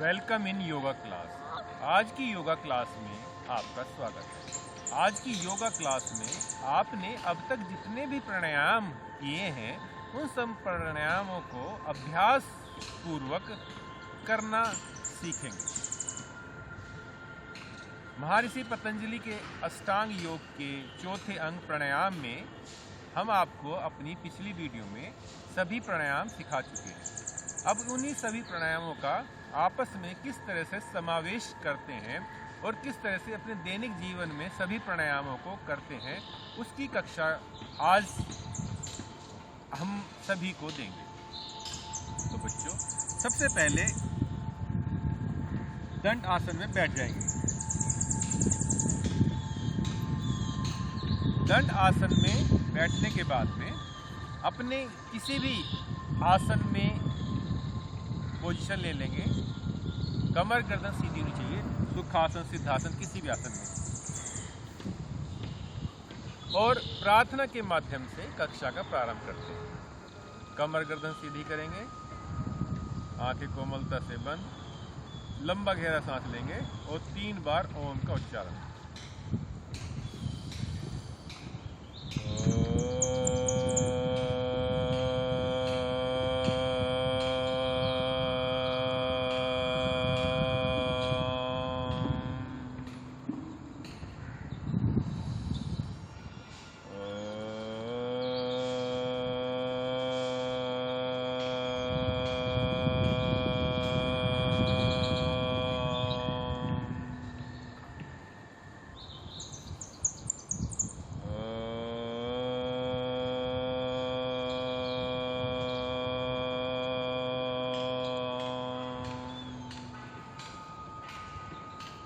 Welcome in yoga class. आज की yoga class में आपका स्वागत है। आज की योगा क्लास में आपने अब तक जितने भी प्राणायाम किए हैं उन सब प्राणायामों को अभ्यास पूर्वक करना सीखेंगे। महर्षि पतंजलि के अष्टांग योग के चौथे अंग प्राणायाम में हम आपको अपनी पिछली वीडियो में सभी प्राणायाम सिखा चुके हैं। अब उन्हीं सभी प्राणायामों का आपस में किस तरह से समावेश करते हैं और किस तरह से अपने दैनिक जीवन में सभी प्राणायामों को करते हैं, उसकी कक्षा आज हम सभी को देंगे। तो बच्चों, सबसे पहले दंड आसन में बैठ जाएंगे। दंड आसन में बैठने के बाद में अपने किसी भी आसन में पोजीशन ले लेंगे। कमर गर्दन सीधी होनी चाहिए, सुखासन सिद्धासन किसी भी आसन में। और प्रार्थना के माध्यम से कक्षा का प्रारंभ करते हैं। कमर गर्दन सीधी करेंगे, आंखें कोमलता से बंद, लंबा गहरा सांस लेंगे और 3 बार ओम का उच्चारण।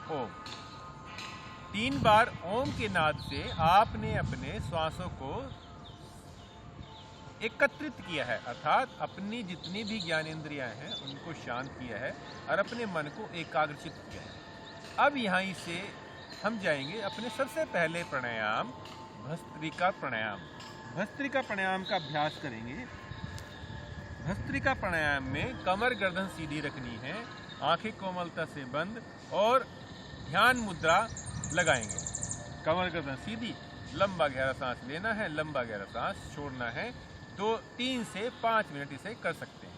ओम 3 बार ओम के नाद से आपने अपने श्वासों को एकत्रित किया है, अर्थात अपनी जितनी भी ज्ञानेंद्रियां हैं उनको शांत किया है और अपने मन को एकाग्रचित किया है। अब यहाँ से हम जाएंगे अपने सबसे पहले प्राणायाम भस्त्रिका प्राणायाम। भस्त्रिका प्राणायाम का अभ्यास करेंगे। भस्त्रिका प्राणायाम में कमर गर्दन सीधी रखनी है, आंखें कोमलता से बंद और ध्यान मुद्रा लगाएंगे। कमर गर्दन सीधी, लंबा गहरा सांस लेना है, लंबा गहरा सांस छोड़ना है। तो 3 से 5 मिनट इसे कर सकते हैं।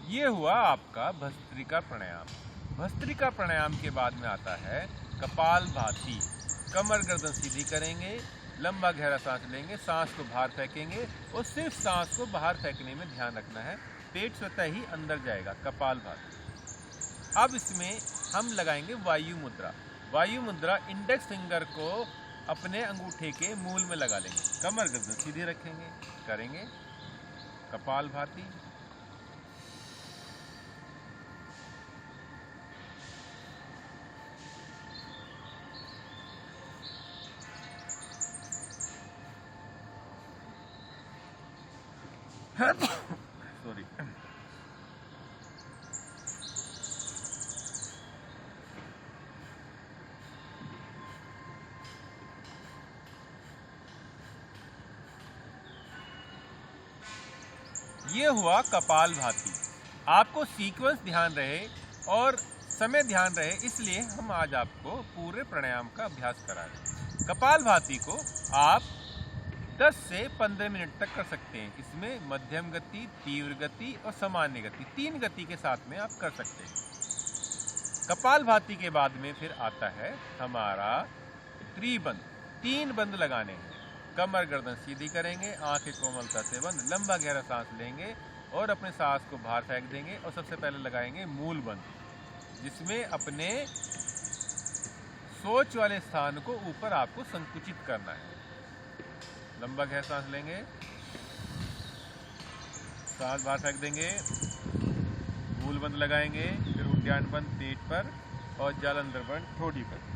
ये हुआ आपका भस्त्रिका प्राणायाम। भस्त्रिका प्राणायाम के बाद में आता है कपालभाति। कमर गर्दन सीधी करेंगे, लंबा गहरा सांस लेंगे, सांस को बाहर फेंकेंगे और सिर्फ सांस को बाहर फेंकने में ध्यान रखना है। पेट स्वतः ही अंदर जाएगा। कपालभाति। अब इसमें हम लगाएंगे वायु मुद्रा। वायु मुद्रा इंडेक्स फिंगर को अपने अंगूठे के मूल में लगा लेंगे। कमर गर्दन सीधी रखेंगे, करेंगे कपालभाति। सॉरी। ये हुआ कपालभाति। आपको सीक्वेंस ध्यान रहे और समय ध्यान रहे, इसलिए हम आज आपको पूरे प्राणायाम का अभ्यास करा रहे हैं। कपालभाति को आप 10 से 15 मिनट तक कर सकते हैं। इसमें मध्यम गति, तीव्र गति और सामान्य गति, 3 गति के साथ में आप कर सकते हैं। कपालभाति के बाद में फिर आता है हमारा त्रिबंध। 3 बंद लगाने हैं। कमर गर्दन सीधी करेंगे, आंखें कोमलता से बंद, लंबा गहरा सांस लेंगे और अपने सांस को बाहर फेंक देंगे और सबसे पहले लगाएंगे मूल बंद, जिसमें अपने सोच वाले स्थान को ऊपर आपको संकुचित करना है। लंबा गहरा सांस लेंगे, सांस बाहर फेंक देंगे, मूलबंद लगाएंगे, फिर उद्यान बंद पेट पर और जालंधर बंद ठोड़ी पर।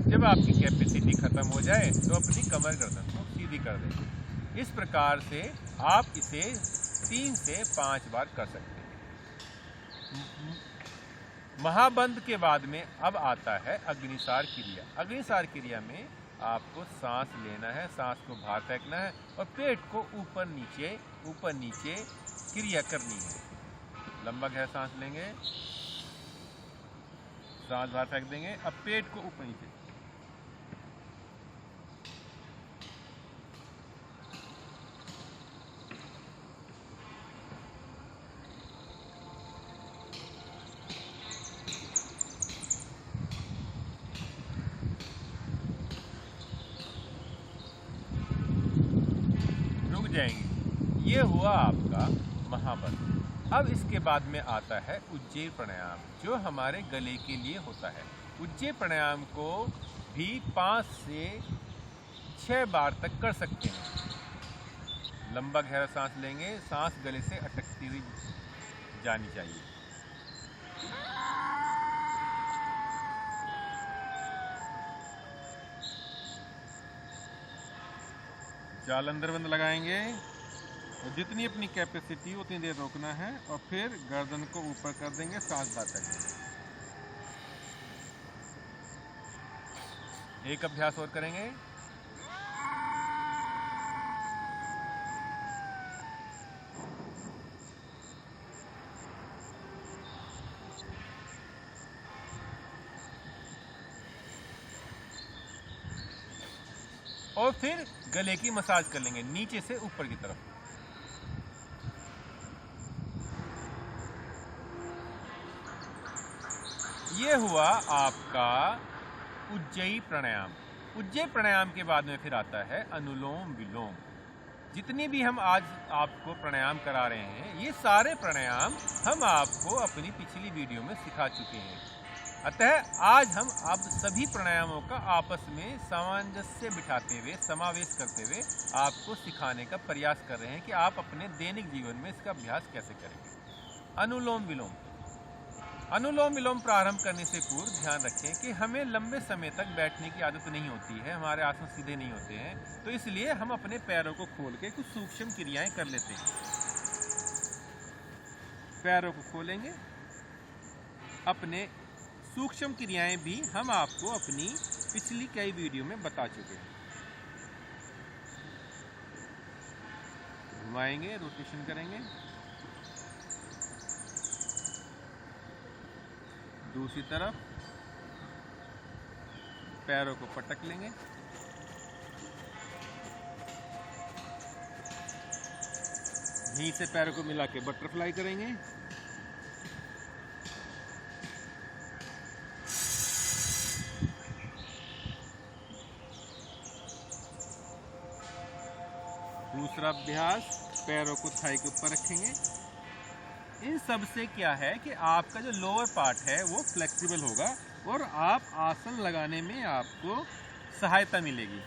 जब आपकी कैपेसिटी खत्म हो जाए तो अपनी कमर गर्दन को सीधी कर दें। इस प्रकार से आप इसे 3 से 5 बार कर सकते हैं। महाबंद के बाद में अब आता है अग्निसार क्रिया। अग्निसार क्रिया में आपको सांस लेना है, सांस को बाहर फेंकना है और पेट को ऊपर नीचे क्रिया करनी है। लंबा गहरा सांस लेंगे, सांस बाहर फेंक देंगे, अब पेट को ऊपर नीचे। जाएंगे। ये हुआ आपका महाबंद। अब इसके बाद में आता है उज्जयी प्राणायाम, जो हमारे गले के लिए होता है। उज्जयी प्राणायाम को भी 5 से 6 बार तक कर सकते हैं। लंबा गहरा सांस लेंगे, सांस गले से अटकती हुई जानी चाहिए। जालंधर बंद लगाएंगे और जितनी अपनी कैपेसिटी उतनी देर रोकना है और फिर गर्दन को ऊपर कर देंगे, सांस बाहर कर देंगे। एक अभ्यास और करेंगे। और फिर गले की मसाज कर लेंगे नीचे से ऊपर की तरफ। ये हुआ आपका उज्जयी प्राणायाम। उज्जयी प्राणायाम के बाद में फिर आता है अनुलोम विलोम। जितनी भी हम आज आपको प्राणायाम करा रहे हैं, ये सारे प्राणायाम हम आपको अपनी पिछली वीडियो में सिखा चुके हैं। अतः आज हम अब सभी प्राणायामों का आपस में सामंजस्य बिठाते हुए, समावेश करते हुए आपको सिखाने का प्रयास कर रहे हैं कि आप अपने दैनिक जीवन में इसका अभ्यास कैसे करेंगे। अनुलोम विलोम। अनुलोम विलोम प्रारंभ करने से पूर्व ध्यान रखें कि हमें लंबे समय तक बैठने की आदत नहीं होती है, हमारे आसन सीधे नहीं होते हैं, तो इसलिए हम अपने पैरों को खोल के कुछ सूक्ष्म क्रियाएं कर लेते हैं। पैरों को खोलेंगे। अपने सूक्ष्म क्रियाएं भी हम आपको अपनी पिछली कई वीडियो में बता चुके हैं। घुमाएंगे, रोटेशन करेंगे। दूसरी तरफ पैरों को पटक लेंगे। यहीं से पैरों को मिला के बटरफ्लाई करेंगे। दूसरा अभ्यास, पैरों को थाई के ऊपर रखेंगे। इन सब से क्या है कि आपका जो लोअर पार्ट है वो फ्लेक्सिबल होगा और आप आसन लगाने में आपको सहायता मिलेगी।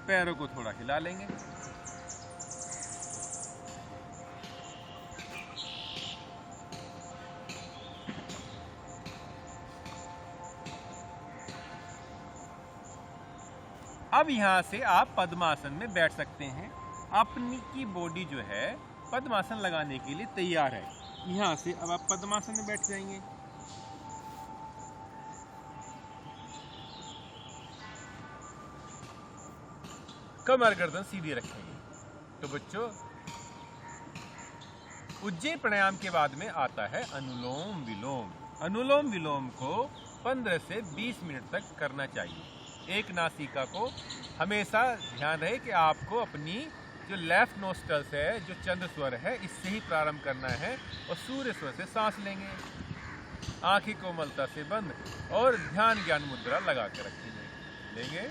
पैरों को थोड़ा हिला लेंगे। अब यहाँ से आप पद्मासन में बैठ सकते हैं। अपनी की बॉडी जो है पद्मासन लगाने के लिए तैयार है। यहाँ से अब आप पद्मासन में बैठ जाएंगे। कमर गर्दन सीधी रखेंगे। तो बच्चों, उज्जयी प्राणायाम के बाद में आता है अनुलोम विलोम। अनुलोम विलोम को 15 से 20 मिनट तक करना चाहिए। एक नासिका को हमेशा ध्यान रहे कि आपको अपनी जो लेफ्ट नोस्ट्रल्स है, जो चंद्र स्वर है, इससे ही प्रारंभ करना है और सूर्य स्वर से सांस लेंगे। आंखें कोमलता से बंद और ध्यान ज्ञान मुद्रा लगा के रखेंगे लेंगे।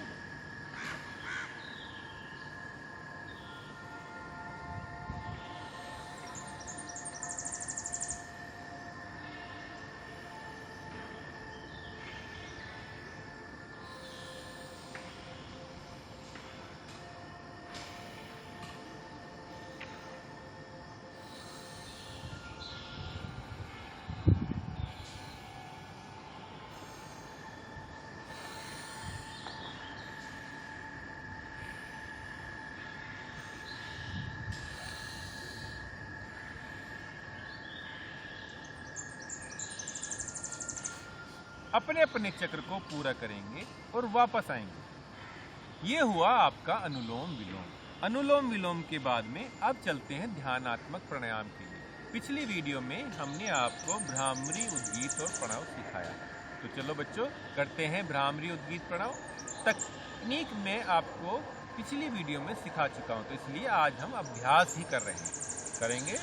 अपने अपने चक्र को पूरा करेंगे और वापस आएंगे। ये हुआ आपका अनुलोम विलोम। अनुलोम विलोम के बाद में अब चलते हैं ध्यानात्मक प्राणायाम के लिए। पिछली वीडियो में हमने आपको भ्रामरी उद्गीत और प्रणव सिखाया, तो चलो बच्चों करते हैं भ्रामरी उद्गीत प्रणव। तकनीक में आपको पिछली वीडियो में सिखा चुका हूं, तो इसलिए आज हम अभ्यास ही कर रहे हैं, करेंगे।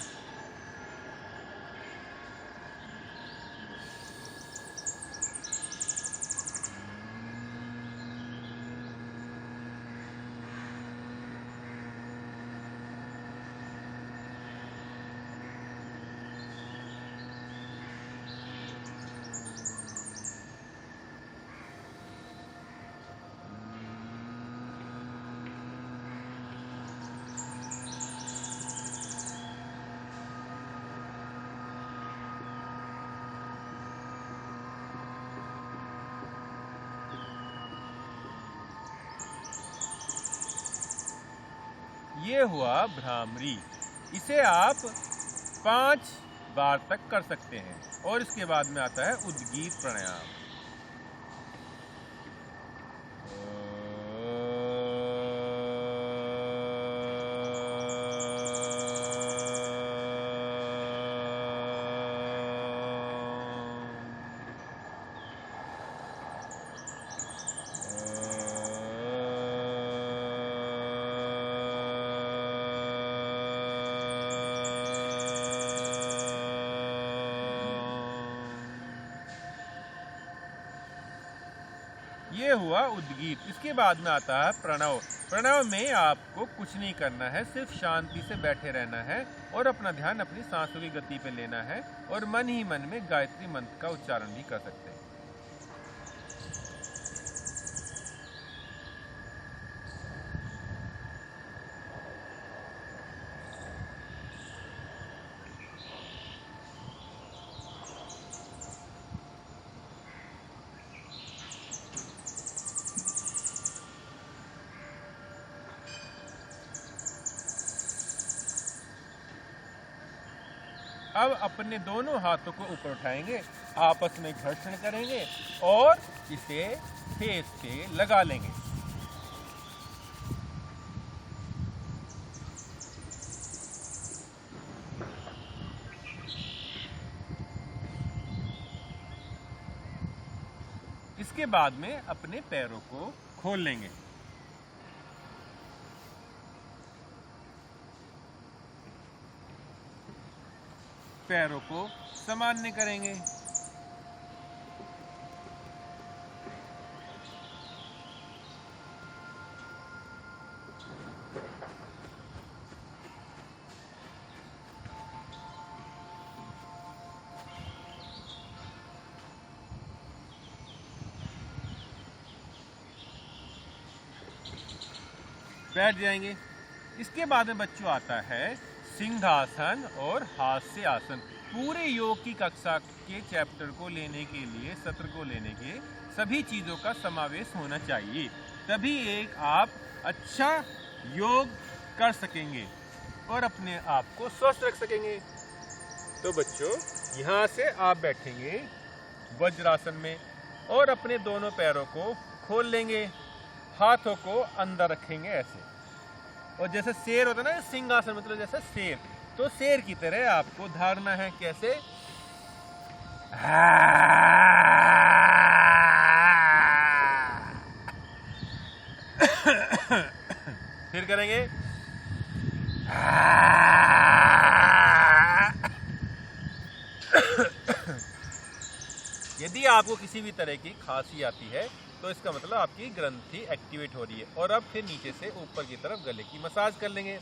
ये हुआ भ्रामरी। इसे आप 5 बार तक कर सकते हैं। और इसके बाद में आता है उद्गीत प्राणायाम। ये हुआ उद्गीत। इसके बाद में आता है प्रणव। प्रणव में आपको कुछ नहीं करना है, सिर्फ शांति से बैठे रहना है और अपना ध्यान अपनी सांसों की गति पे लेना है और मन ही मन में गायत्री मंत्र का उच्चारण भी कर सकते हैं। अब अपने दोनों हाथों को ऊपर उठाएंगे, आपस में घर्षण करेंगे और इसे फेस पे लगा लेंगे। इसके बाद में अपने पैरों को खोल लेंगे। पैरों को सामान्य करेंगे। बैठ जाएंगे। इसके बाद में बच्चों आता है सिंहासन और हास्य आसन। पूरे योग की कक्षा के चैप्टर को लेने के लिए, सत्र को लेने के सभी चीजों का समावेश होना चाहिए, तभी एक आप अच्छा योग कर सकेंगे और अपने आप को स्वस्थ रख सकेंगे। तो बच्चों यहाँ से आप बैठेंगे वज्रासन में और अपने दोनों पैरों को खोल लेंगे, हाथों को अंदर रखेंगे ऐसे, और जैसे शेर होता है ना, सिंहासन मतलब जैसे शेर, तो शेर की तरह आपको धारना है। कैसे? फिर करेंगे। यदि आपको किसी भी तरह की खांसी आती है तो इसका मतलब आपकी ग्रंथि एक्टिवेट हो रही है। और अब फिर नीचे से ऊपर की तरफ गले की मसाज कर लेंगे।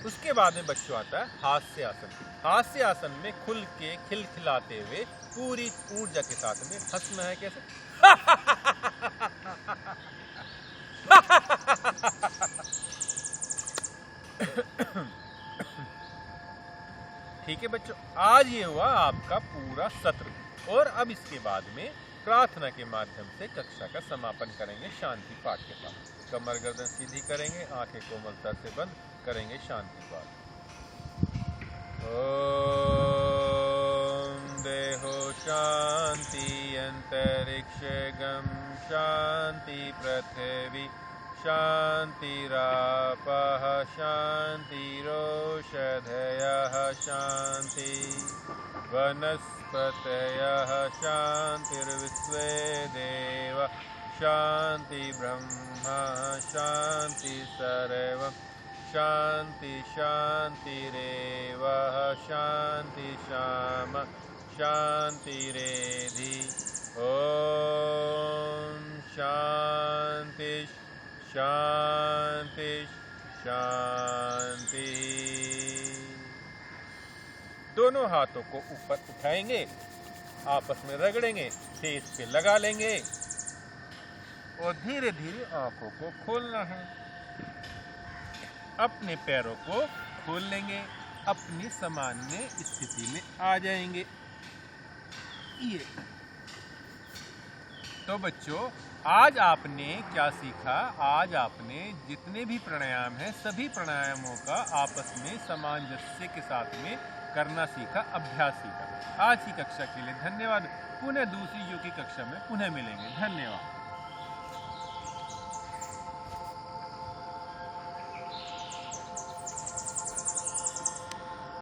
उसके बाद में बच्चों आता है हास्य आसन। हास्य आसन में खुल के खिलखिलाते हुए पूरी ऊर्जा के साथ में हंसना है। कैसे? ठीक है बच्चों, आज ये हुआ आपका पूरा सत्र। और अब इसके बाद में प्रार्थना के माध्यम से कक्षा का समापन करेंगे शांति पाठ के साथ। कमर गर्दन सीधी करेंगे, आंखें कोमलता से बंद करेंगे शांति पाठ। ओम देहो शांति अंतरिक्षगम शांति पृथ्वी शांतिरापः शांतिरोषधयः शांति वनस्पतयः शांतिर्विश्वे देवा शांति ब्रह्मा शांति सर्वं शांति शांतिरेव शांति श्यामा शांतिरेधि। ओम शांति शांति शांति। दोनों हाथों को ऊपर उठाएंगे, आपस में रगड़ेंगे, फेस पे लगा लेंगे और धीरे धीरे आंखों को खोलना है। अपने पैरों को खोल लेंगे, अपनी सामान्य स्थिति में आ जाएंगे। ये तो बच्चों, आज आपने क्या सीखा? आज आपने जितने भी प्राणायाम हैं सभी प्राणायामों का आपस में सामंजस्य के साथ में करना सीखा, अभ्यास सीखा। आज की कक्षा के लिए धन्यवाद। पुनः दूसरी योग की कक्षा में पुनः मिलेंगे। धन्यवाद।